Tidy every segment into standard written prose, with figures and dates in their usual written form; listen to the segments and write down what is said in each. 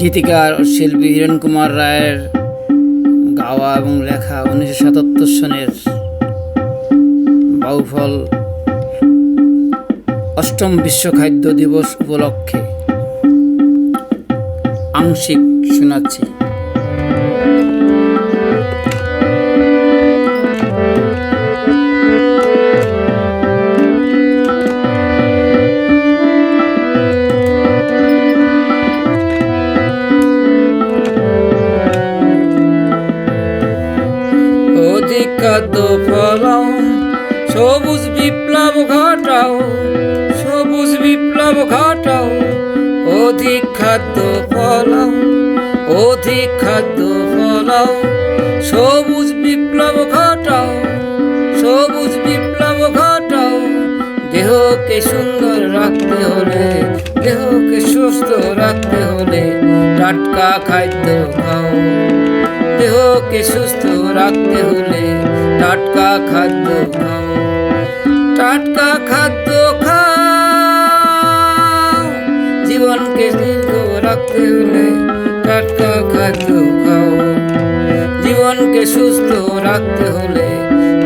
গীতিকার ও শিল্পী হিরণ কুমার রায়ের গাওয়া এবং লেখা 1977 সনের বাউফল অষ্টম বিশ্ব খাদ্য দিবস উপলক্ষে আংশিক শোনাচ্ছি। অধিক খাদ্য ফলাও, সবুজ বিপ্লব ঘটাও, সবুজ বিপ্লব ঘটাও। অধিক খাদ্য ফলাও, অধিক খাদ্য ফলাও, সবুজ বিপ্লব ঘটাও, সবুজ বিপ্লব ঘটাও। দেহকে সুন্দর রাখতে হলে, দেহকে সুস্থ রাখতে হলে টাটকা খাদ্য খাও। দেহকে সুস্থ রাখতে হলে টাটকা খাদ্য খাও, টাটকা খাদ্য খাও। জীবনকে দীর্ঘ রাখতে হলে টাটকা খাদ্য খাও, জীবনকে সুস্থ রাখতে হলে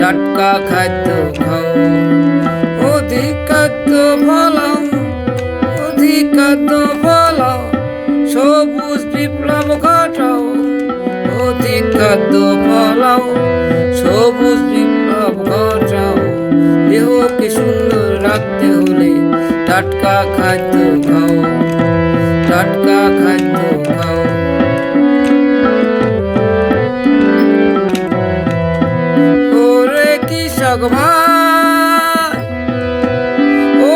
টাটকা খাদ্য খাও। অধিক খাদ্য ফলাও, অধিক খাদ্য ফলাও, সবুজ বিপ্লব ঘটাও। অধিক খাদ্য ফলাও, সবুজ বিপ্লব ঘটাও। দেহকে সুন্দর রাখতে হলে টাটকা খাদ্য খাও, টাটকা খাদ্য খাও। ওরে কৃষক ভাই,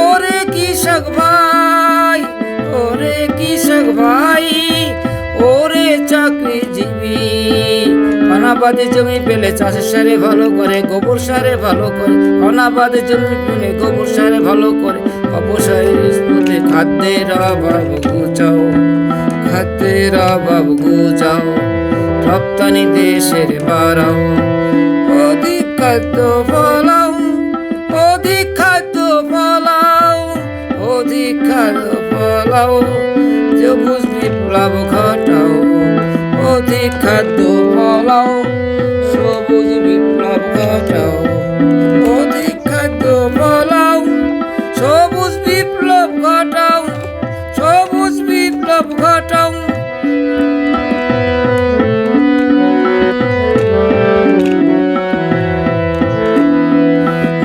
ওরে কৃষক ভাই, ওরে কৃষক ভাই, ওরে চাকরিজীবী। অনাবাদে জমি পেলে চাষের সারে ভালো করে, গোবর সারে ভালো করে। অনাবাদে জমি পেলে গোবর সারে ভালো করে। অপসারের স্রোতে খাদ্যের অভাব ঘুচাও, খাদ্যের অভাব ঘুচাও। রপ্তানি দেশের বাড়াও। অধিক খাদ্য ফলাও, অধিক খাদ্য ফলাও, অধিক খাদ্য ফলাও। সবুজ বিপ্লব ঘটাও। অধিক খাদ্য ফলাও, সবুজ বিপ্লব ঘটাও। অধিক খাদ্য ফলাও, সবুজ বিপ্লব ঘটাও, সবুজ বিপ্লব ঘটাও।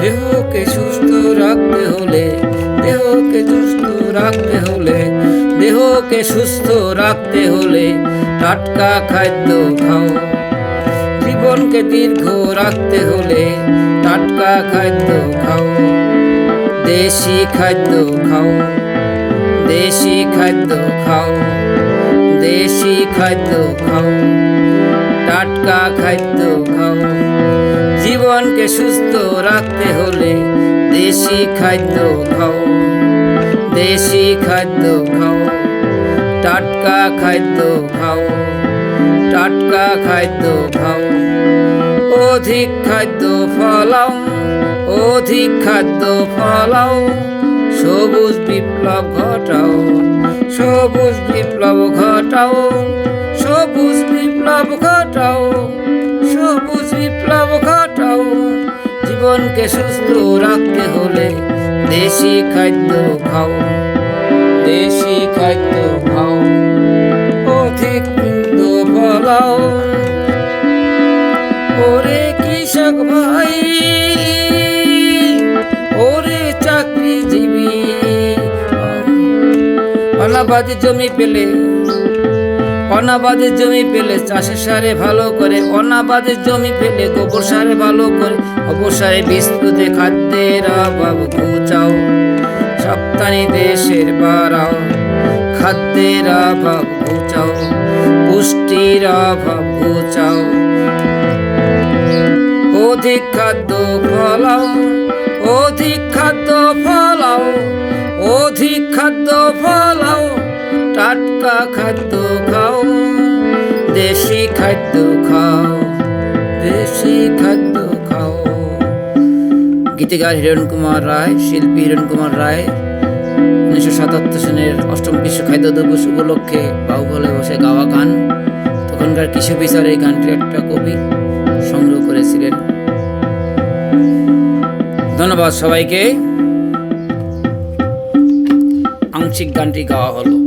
দেহকে সুস্থ রাখতে হলে, দেহকে সুস্থ রাখতে হলে, দেহকে সুস্থ রাখতে হলে টাটকা খাদ্য খাও। জীবনকে দীর্ঘ রাখতে হলে টাটকা খাদ্য খাও। দেশি খাদ্য খাও, দেশি খাদ্য খাও, দেশি খাদ্য খাও, টাটকা খাদ্য খাও। জীবনকে সুস্থ রাখতে হলে দেশি খাদ্য খাও, দেশি খাদ্য খাও, টাটকা খাদ্য খাও, টাটকা খাদ্য খাও। অধিক খাদ্য ফলাও, অধিক খাদ্য ফলাও, সবুজ বিপ্লব ঘটাও, সবুজ বিপ্লব ঘটাও, সবুজ বিপ্লব ঘটাও, সবুজ বিপ্লব ঘটাও। জীবনকে সুস্থ রাখতে হলে দেশি খাদ্য খাও, দেশি খাদ্য খাও। অধিক খাদ্য ফলাও। ওরে কৃষক ভাই, ওরে চাকরিজীবী। অনাবাদী জমি পেলে, অনাবাদী জমি পেলে চাষের সারে ভালো করে। অনাবাদী জমি পেলে গোবর সারে ভালো করে। অপসারে বিস্তুতে খাদ্যের অভাব ঘুচাও, রপ্তানি দেশের বাড়াও। খাদ্যের অভাব ঘুচাও, পুষ্টির অভাব ঘুচাও। অধিক খাদ্য ফলাও, অধিক খাদ্য ফলাও, অধিক খাদ্য ফলাও। টাটকা খাদ্য খাও, দেশি খাদ্য খাও, দেশি খাদ্য খাও। গীতিকার হিরণ কুমার রায়, শিল্পী হিরণ কুমার রায়। 1977 সনের 8ম বিশ্ব খাদ্য দিবস উপলক্ষে বাহুবলে বসে গাওয়া গান। তখনকার কৃষি বিচার এই গানটি একটা কবি সংগ্রহ করেছিলেন। ধন্যবাদ সবাইকে। আংশিক গানটি গাওয়া হলো।